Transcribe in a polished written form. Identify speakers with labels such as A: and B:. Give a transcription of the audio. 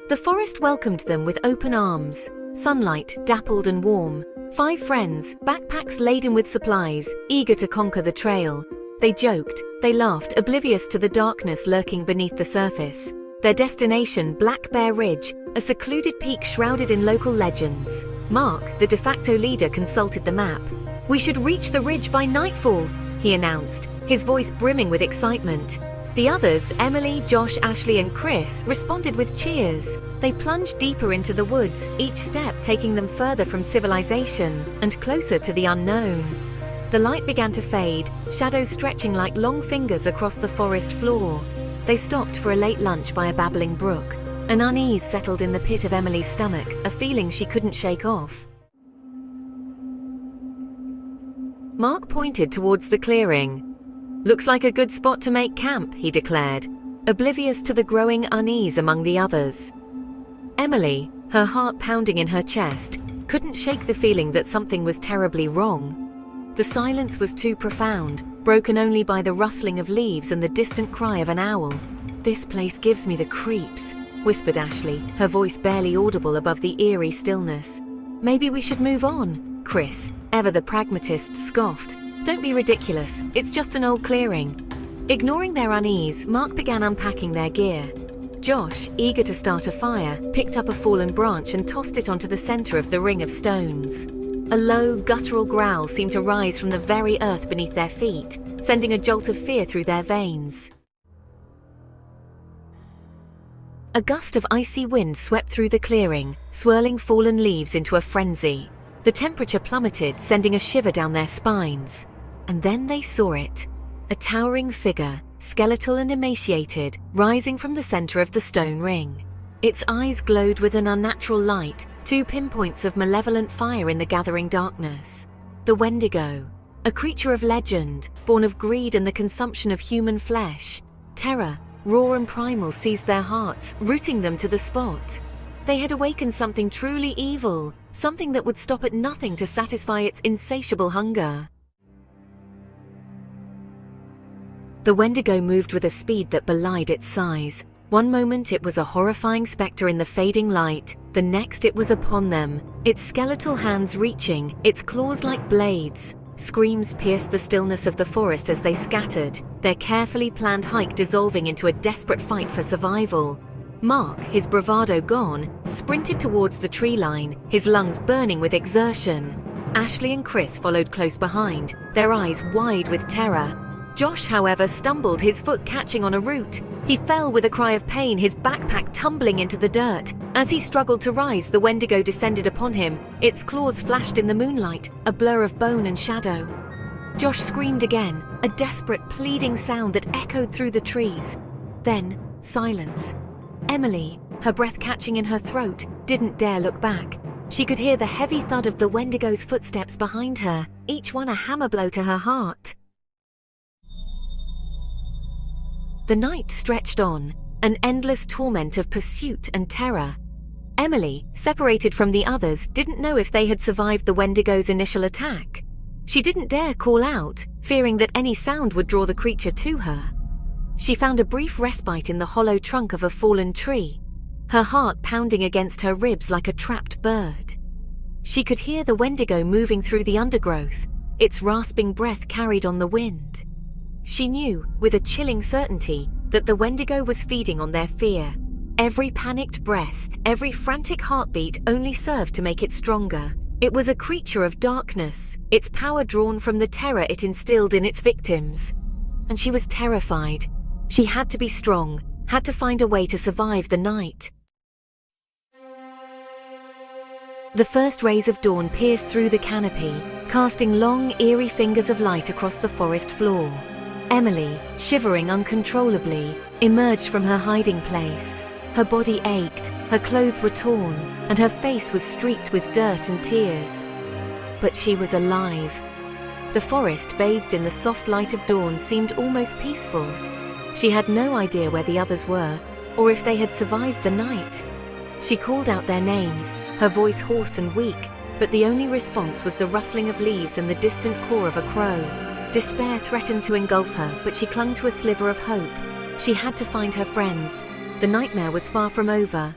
A: The forest welcomed them with open arms, sunlight dappled and warm. 5 friends, backpacks laden with supplies, eager to conquer the trail. They joked, they laughed, oblivious to the darkness lurking beneath the surface. Their destination, Black Bear Ridge, a secluded peak shrouded in local legends. Mark, the de facto leader, consulted the map. "We should reach the ridge by nightfall," he announced, his voice brimming with excitement. The others, Emily, Josh, Ashley, and Chris, responded with cheers. They plunged deeper into the woods, each step taking them further from civilization and closer to the unknown. The light began to fade, shadows stretching like long fingers across the forest floor. They stopped for a late lunch by a babbling brook. An unease settled in the pit of Emily's stomach, a feeling she couldn't shake off. Mark pointed towards the clearing. "Looks like a good spot to make camp," he declared, oblivious to the growing unease among the others. Emily, her heart pounding in her chest, couldn't shake the feeling that something was terribly wrong. The silence was too profound, broken only by the rustling of leaves and the distant cry of an owl. "This place gives me the creeps," whispered Ashley, her voice barely audible above the eerie stillness. "Maybe we should move on," Chris, ever the pragmatist, scoffed. "Don't be ridiculous, it's just an old clearing." Ignoring their unease, Mark began unpacking their gear. Josh, eager to start a fire, picked up a fallen branch and tossed it onto the center of the ring of stones. A low, guttural growl seemed to rise from the very earth beneath their feet, sending a jolt of fear through their veins. A gust of icy wind swept through the clearing, swirling fallen leaves into a frenzy. The temperature plummeted, sending a shiver down their spines. And then they saw it. A towering figure, skeletal and emaciated, rising from the center of the stone ring. Its eyes glowed with an unnatural light, 2 pinpoints of malevolent fire in the gathering darkness. The Wendigo, a creature of legend, born of greed and the consumption of human flesh. Terror, raw and primal, seized their hearts, rooting them to the spot. They had awakened something truly evil, something that would stop at nothing to satisfy its insatiable hunger. The Wendigo moved with a speed that belied its size. One moment it was a horrifying specter in the fading light, the next it was upon them, its skeletal hands reaching, its claws like blades. Screams pierced the stillness of the forest as they scattered, their carefully planned hike dissolving into a desperate fight for survival. Mark, his bravado gone, sprinted towards the tree line, his lungs burning with exertion. Ashley and Chris followed close behind, their eyes wide with terror. Josh, however, stumbled, his foot catching on a root. He fell with a cry of pain, his backpack tumbling into the dirt. As he struggled to rise, the Wendigo descended upon him. Its claws flashed in the moonlight, a blur of bone and shadow. Josh screamed again, a desperate, pleading sound that echoed through the trees. Then, silence. Emily, her breath catching in her throat, didn't dare look back. She could hear the heavy thud of the Wendigo's footsteps behind her, each one a hammer blow to her heart. The night stretched on, an endless torment of pursuit and terror. Emily, separated from the others, didn't know if they had survived the Wendigo's initial attack. She didn't dare call out, fearing that any sound would draw the creature to her. She found a brief respite in the hollow trunk of a fallen tree, her heart pounding against her ribs like a trapped bird. She could hear the Wendigo moving through the undergrowth, its rasping breath carried on the wind. She knew, with a chilling certainty, that the Wendigo was feeding on their fear. Every panicked breath, every frantic heartbeat only served to make it stronger. It was a creature of darkness, its power drawn from the terror it instilled in its victims. And she was terrified. She had to be strong, had to find a way to survive the night. The first rays of dawn pierced through the canopy, casting long, eerie fingers of light across the forest floor. Emily, shivering uncontrollably, emerged from her hiding place. Her body ached, her clothes were torn, and her face was streaked with dirt and tears. But she was alive. The forest, bathed in the soft light of dawn, seemed almost peaceful. She had no idea where the others were, or if they had survived the night. She called out their names, her voice hoarse and weak, but the only response was the rustling of leaves and the distant caw of a crow. Despair threatened to engulf her, but she clung to a sliver of hope. She had to find her friends. The nightmare was far from over.